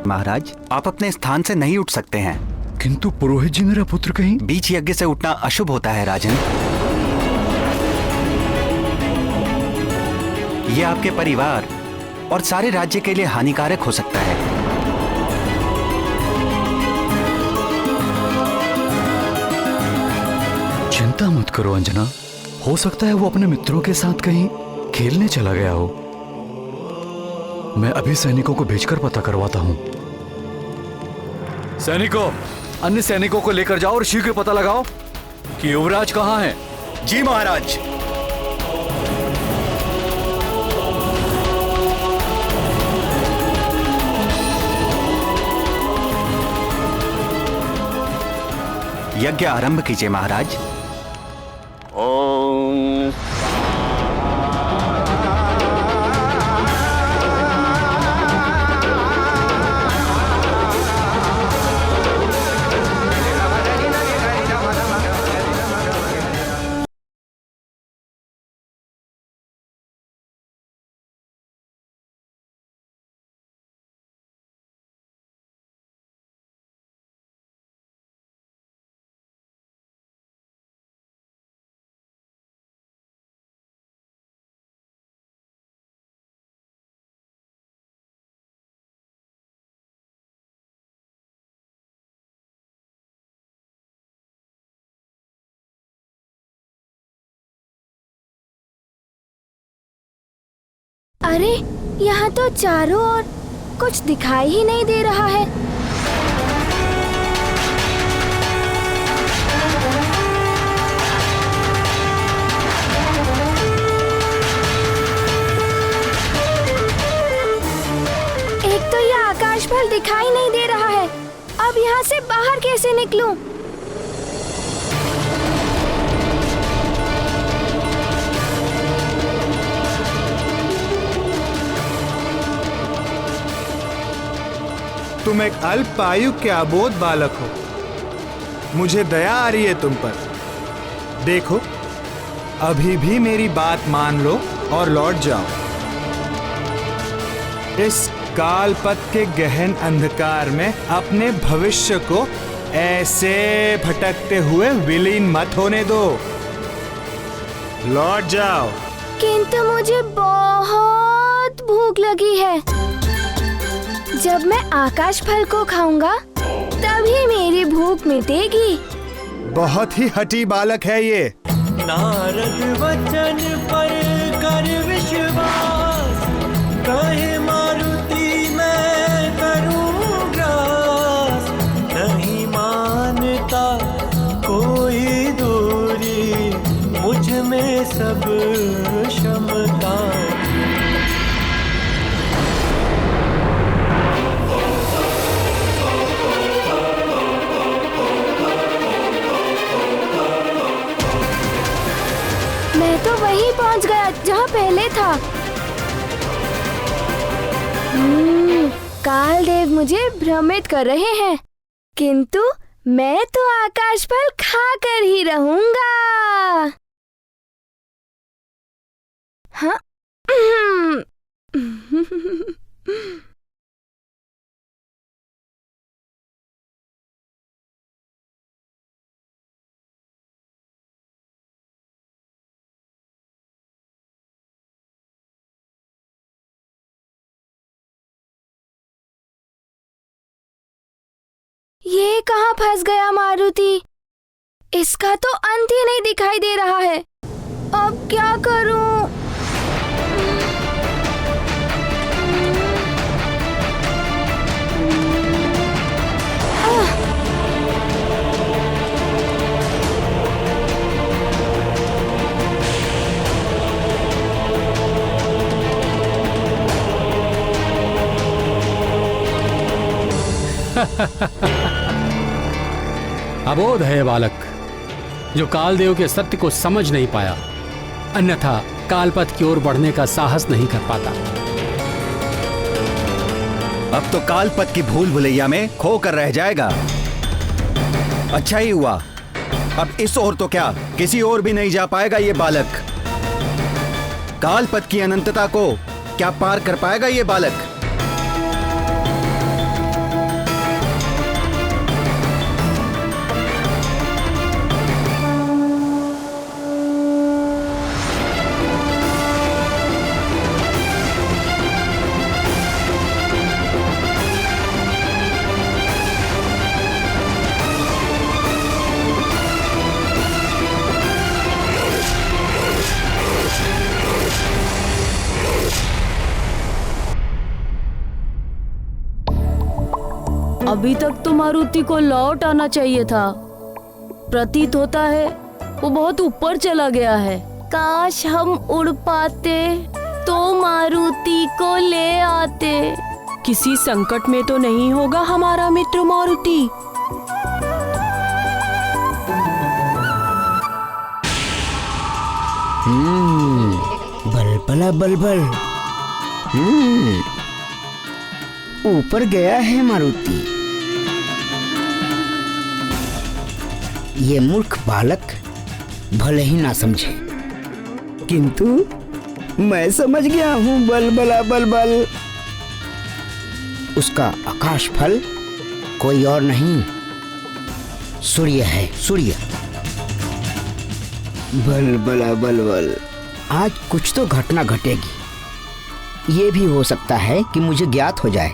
महाराज, आप अपने स्थान से नहीं उठ सकते हैं। किंतु पुरोहित जी, मेरा पुत्र कहीं? बीच यज्ञ से उठना अशुभ होता है राजन। यह आपके परिवार और सारे राज्य के लिए हानिकारक हो सकता है। चिंता मत करो अंजना, हो सकता है वो अपने मित्रों के साथ कहीं खेलने चला गया हो। मैं अभी सैनिकों को भेजकर पता करवाता हूं। सैनिकों, अन्य सैनिकों को लेकर जाओ और शीघ्र पता लगाओ कि युवराज कहां है। जी महाराज। यज्ञ आरंभ कीजिए महाराज। ओम अरे, यहाँ तो चारों ओर कुछ दिखाई ही नहीं दे रहा है। एक तो यह आकाश फल दिखाई नहीं दे रहा है। अब यहाँ से बाहर कैसे निकलूं? तुम एक अल्पायु के अबोध बालक हो। मुझे दया आ रही है तुम पर। देखो, अभी भी मेरी बात मान लो और लौट जाओ। इस कालपथ के गहन अंधकार में अपने भविष्य को ऐसे भटकते हुए विलीन मत होने दो। लौट जाओ। किंतु मुझे बहुत भूख लगी है। जब मैं आकाश फल को खाऊंगा तभी मेरी भूख मिटेगी। बहुत ही हठी बालक है ये। नारद वचन पर कर विश्वास, कहे मारुति मैं करूं ग्रास। नहीं मानता कोई दूरी, मुझ में सब क्षमता। मैं तो वहीं पहुंच गया जहां पहले था। कालदेव मुझे भ्रमित कर रहे हैं, किंतु मैं तो आकाश फल खाकर ही रहूंगा। हाँ? ये कहाँ फंस गया मारुति? इसका तो अंत ही नहीं दिखाई दे रहा है। अब क्या करूं? अबोध है बालक, जो कालदेव के सत्य को समझ नहीं पाया, अन्यथा कालपथ की ओर बढ़ने का साहस नहीं कर पाता। अब तो कालपथ की भूल भुलैया में खो कर रह जाएगा। अच्छा ही हुआ, अब इस ओर तो क्या किसी और भी नहीं जा पाएगा ये बालक। कालपथ की अनंतता को क्या पार कर पाएगा ये बालक? अभी तक तो मारुति को लौट आना चाहिए था। प्रतीत होता है वो बहुत ऊपर चला गया है। काश हम उड़ पाते तो मारुति को ले आते। किसी संकट में तो नहीं होगा हमारा मित्र मारुति? बलबला बलबल। ऊपर गया है मारुति। ये मूर्ख बालक भले ही ना समझे, किंतु मैं समझ गया हूँ। बलबला बलबल, उसका आकाश फल कोई और नहीं, सूर्य है, सूर्य। बलबला बलबल, आज कुछ तो घटना घटेगी। ये भी हो सकता है कि मुझे ज्ञात हो जाए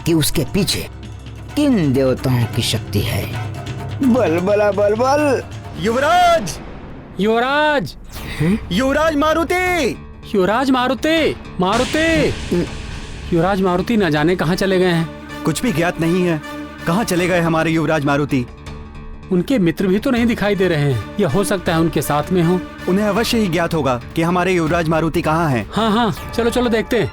कि उसके पीछे किन देवताओं की शक्ति है। बलबला बलबल। युवराज, युवराज, युवराज मारुति, युवराज मारुति, मारुति, युवराज मारुति न जाने कहाँ चले गए हैं। कुछ भी ज्ञात नहीं है। कहाँ चले गए हमारे युवराज मारुति? उनके मित्र भी तो नहीं दिखाई दे रहे हैं। यह हो सकता है उनके साथ में हो। उन्हें अवश्य ही ज्ञात होगा कि हमारे युवराज मारुति कहाँ हैं। हाँ हाँ, चलो चलो देखते हैं।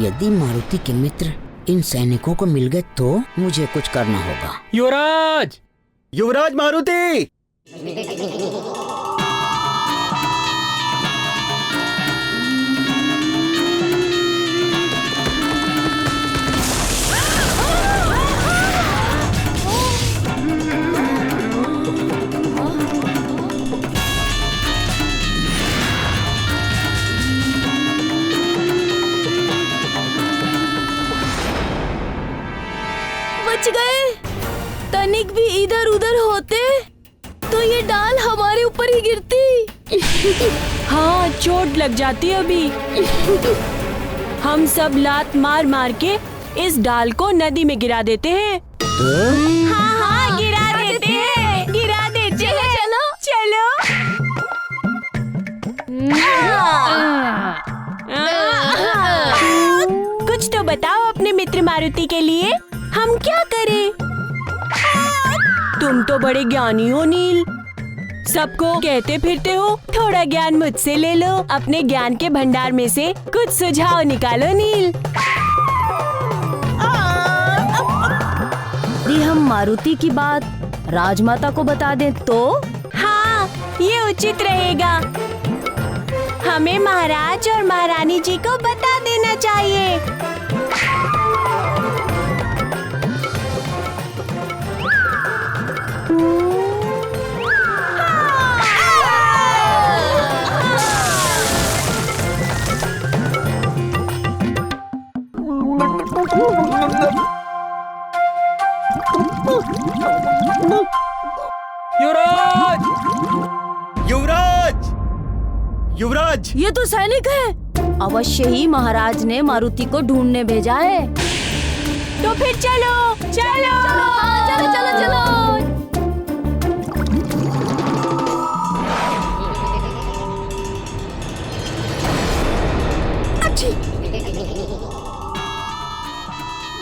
यदि मारुति के मित्र इन सैनिकों को मिल गए तो मुझे कुछ करना होगा। युवराज, युवराज मारुति! बच गए। तनिक भी इधर उधर होते तो ये डाल हमारे ऊपर ही गिरती। हाँ, चोट लग जाती अभी। हम सब लात मार मार के इस डाल को नदी में गिरा देते हैं। हाँ हाँ, गिरा देते हैं, गिरा देते हैं। चलो चलो। कुछ तो बताओ अपने मित्र मारुति के लिए, हम क्या करें? तुम तो बड़े ज्ञानी हो नील, सबको कहते फिरते हो। थोड़ा ज्ञान मुझसे ले लो। अपने ज्ञान के भंडार में से कुछ सुझाव निकालो नील। यदि हम मारुति की बात राजमाता को बता दें तो? हाँ, ये उचित रहेगा। हमें महाराज और महारानी जी को बता देना चाहिए। युवराज, युवराज, युवराज! ये तो सैनिक है। अवश्य ही महाराज ने मारुति को ढूंढने भेजा है। तो फिर चलो चलो चलो चलो चलो।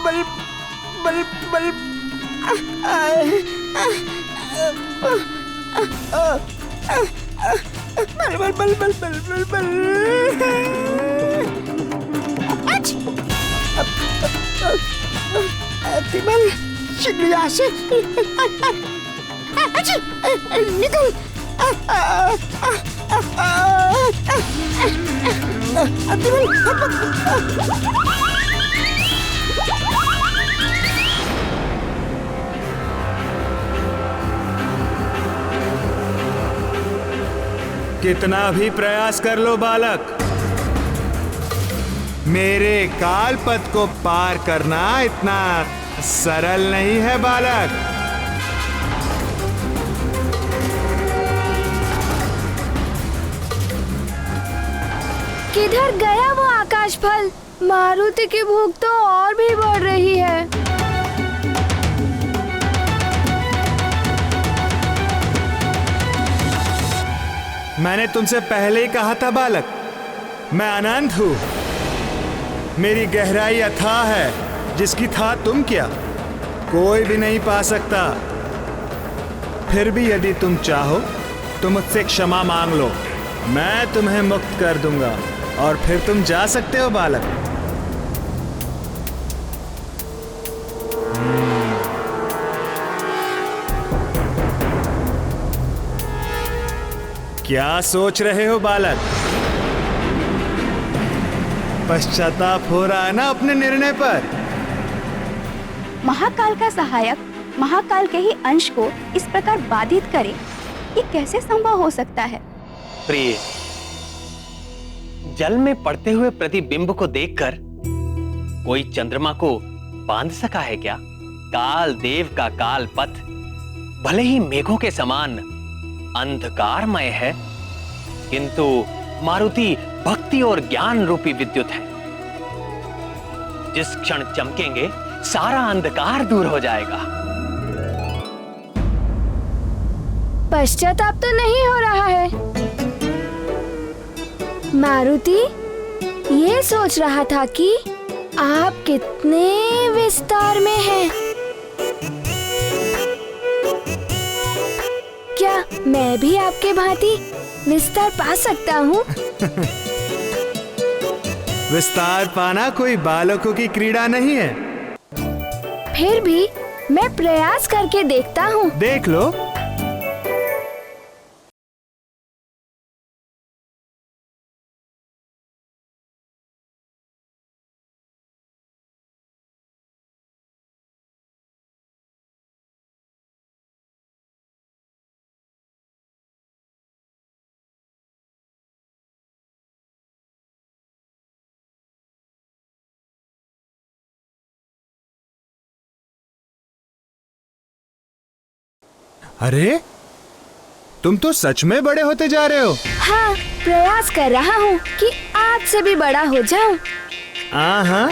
बल बल बल बल बल बल बल बल बल बल। तिमल, शीघ्र यहाँ से निकल। कितना भी प्रयास कर लो बालक, मेरे काल पथ को पार करना इतना सरल नहीं है बालक। किधर गया वो आकाश फल? मारुति की भूख तो और भी बढ़ रही है। मैंने तुमसे पहले ही कहा था बालक, मैं अनंत हूं। मेरी गहराई अथाह है, जिसकी था तुम क्या। कोई भी नहीं पा सकता। फिर भी यदि तुम चाहो तो मुझसे क्षमा मांग लो, मैं तुम्हें मुक्त कर दूंगा और फिर तुम जा सकते हो बालक। क्या सोच रहे हो बालक? पश्चाताप हो रहा है ना अपने निर्णय पर? महाकाल का सहायक महाकाल के ही अंश को इस प्रकार बाधित करे, ये कैसे संभव हो सकता है? प्रिय, जल में पड़ते हुए प्रतिबिंब को देखकर कोई चंद्रमा को बांध सका है क्या? काल देव का काल पथ भले ही मेघों के समान अंधकारमय है, किंतु मारुति भक्ति और ज्ञान रूपी विद्युत है। जिस क्षण चमकेंगे सारा अंधकार दूर हो जाएगा। पश्चाताप तो नहीं हो रहा है। मारुति ये सोच रहा था कि आप कितने विस्तार में हैं। क्या मैं भी आपके भांति विस्तार पा सकता हूँ? विस्तार पाना कोई बालकों की क्रीड़ा नहीं है। फिर भी मैं प्रयास करके देखता हूँ। देख लो। अरे तुम तो सच में बड़े होते जा रहे हो। हाँ, प्रयास कर रहा हूँ कि आपसे भी बड़ा हो जाऊं। हाँ,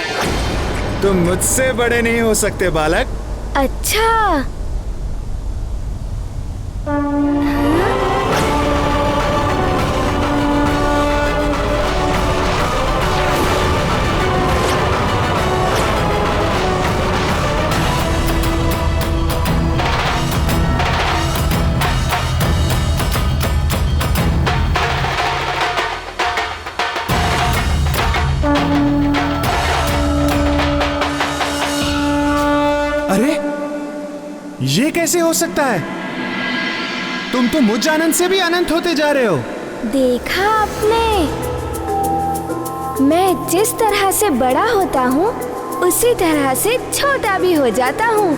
तुम मुझसे बड़े नहीं हो सकते बालक। अच्छा। अरे ये कैसे हो सकता है? तुम तो मुझ अनंत से भी अनंत होते जा रहे हो। देखा आपने? मैं जिस तरह से बड़ा होता हूँ उसी तरह से छोटा भी हो जाता हूँ।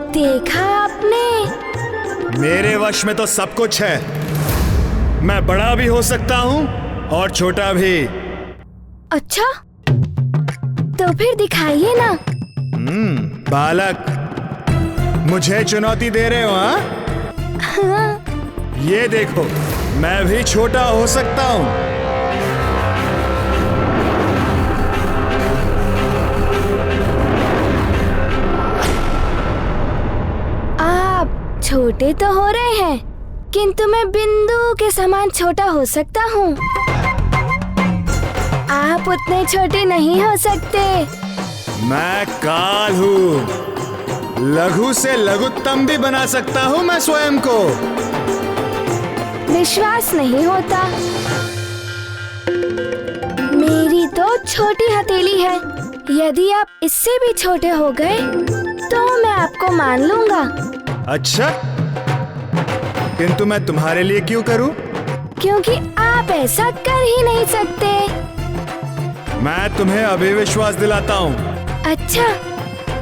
देखा आपने? मेरे वश में तो सब कुछ है। मैं बड़ा भी हो सकता हूँ और छोटा भी। अच्छा, तो फिर दिखाइए ना। बालक, मुझे चुनौती दे रहे हो? हाँ। ये देखो, मैं भी छोटा हो सकता हूँ। छोटे तो हो रहे हैं, किंतु मैं बिंदु के समान छोटा हो सकता हूँ। आप उतने छोटे नहीं हो सकते। मैं काल हूँ। लघु से लघुत्तम भी बना सकता हूँ मैं स्वयं को। विश्वास नहीं होता। मेरी तो छोटी हथेली है। यदि आप इससे भी छोटे हो गए तो मैं आपको मान लूंगा। अच्छा, किंतु मैं तुम्हारे लिए क्यों करूं? क्योंकि आप ऐसा कर ही नहीं सकते। मैं तुम्हें अभी विश्वास दिलाता हूँ। अच्छा,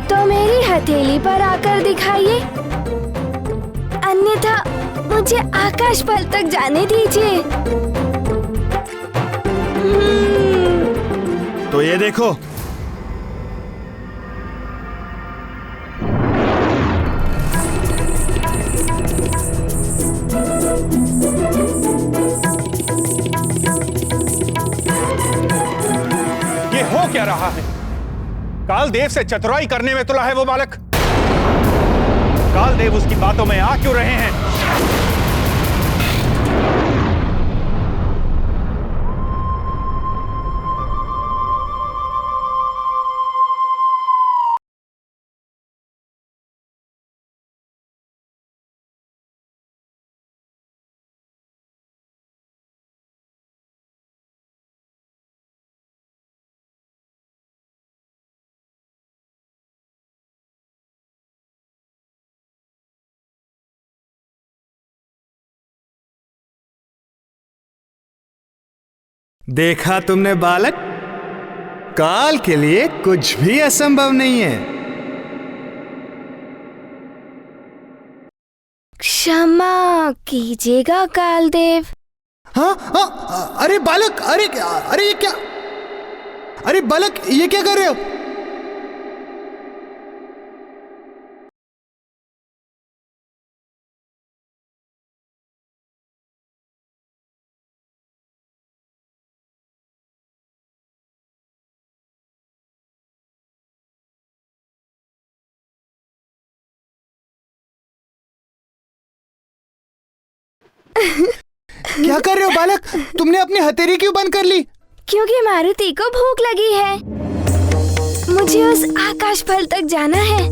तो मेरी हथेली पर आकर दिखाइए, अन्यथा मुझे आकाश पल तक जाने दीजिए। तो ये देखो। जा रहा है। कालदेव से चतुराई करने में तुला है वो बालक। कालदेव उसकी बातों में आ क्यों रहे हैं? देखा तुमने बालक, काल के लिए कुछ भी असंभव नहीं है। क्षमा कीजिएगा कालदेव। हाँ हाँ, अरे बालक, अरे अरे ये क्या, अरे बालक ये क्या कर रहे हो? क्या कर रहे हो बालक? तुमने अपनी हथेली क्यों बंद कर ली? क्योंकि मारुति को भूख लगी है। मुझे उस आकाश फल तक जाना है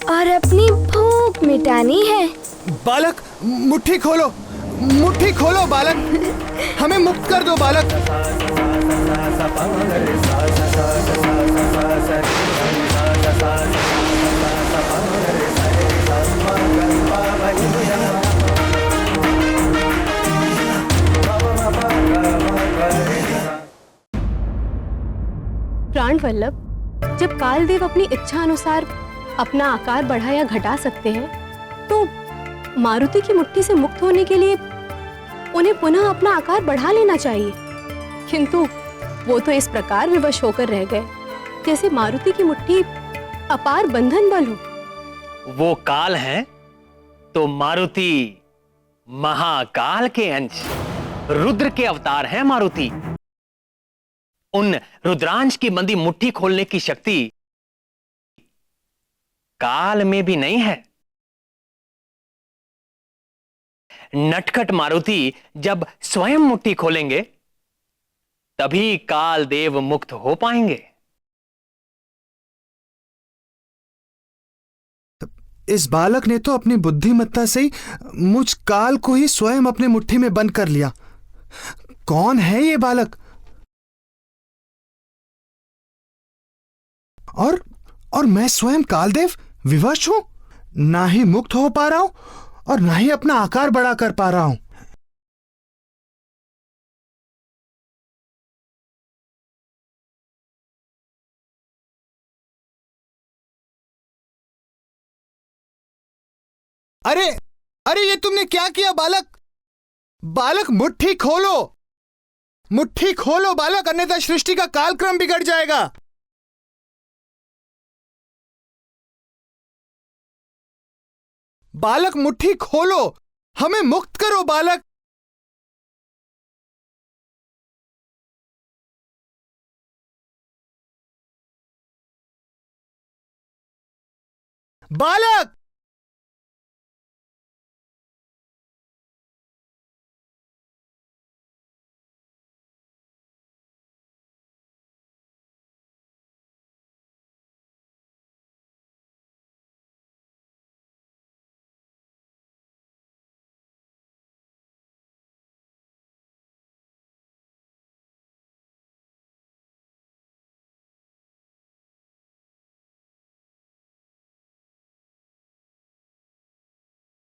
और अपनी भूख मिटानी है। बालक मुट्ठी खोलो, मुट्ठी खोलो बालक, हमें मुक्त कर दो बालक। प्राण वल्लभ, जब कालदेव अपनी इच्छा अनुसार अपना आकार बढ़ा या घटा सकते हैं, तो मारुति की मुट्ठी से मुक्त होने के लिए उन्हें पुनः अपना आकार बढ़ा लेना चाहिए। किंतु वो तो इस प्रकार विवश होकर रह गए जैसे मारुति की मुट्ठी अपार बंधन बल हो। वो काल हैं तो मारुति महाकाल के अंश, रुद्र के अवतार हैं मारुति। उन रुद्रांश की बंदी मुट्ठी खोलने की शक्ति काल में भी नहीं है। नटखट मारुति जब स्वयं मुट्ठी खोलेंगे तभी काल देव मुक्त हो पाएंगे। इस बालक ने तो अपनी बुद्धिमत्ता से ही मुझ काल को ही स्वयं अपने मुट्ठी में बंद कर लिया। कौन है ये बालक? और मैं स्वयं कालदेव विवश हूं, ना ही मुक्त हो पा रहा हूं और ना ही अपना आकार बड़ा कर पा रहा हूं। अरे अरे ये तुमने क्या किया बालक? बालक मुट्ठी खोलो, मुट्ठी खोलो बालक, अन्यथा सृष्टि का कालक्रम बिगड़ जाएगा। बालक मुट्ठी खोलो, हमें मुक्त करो बालक। बालक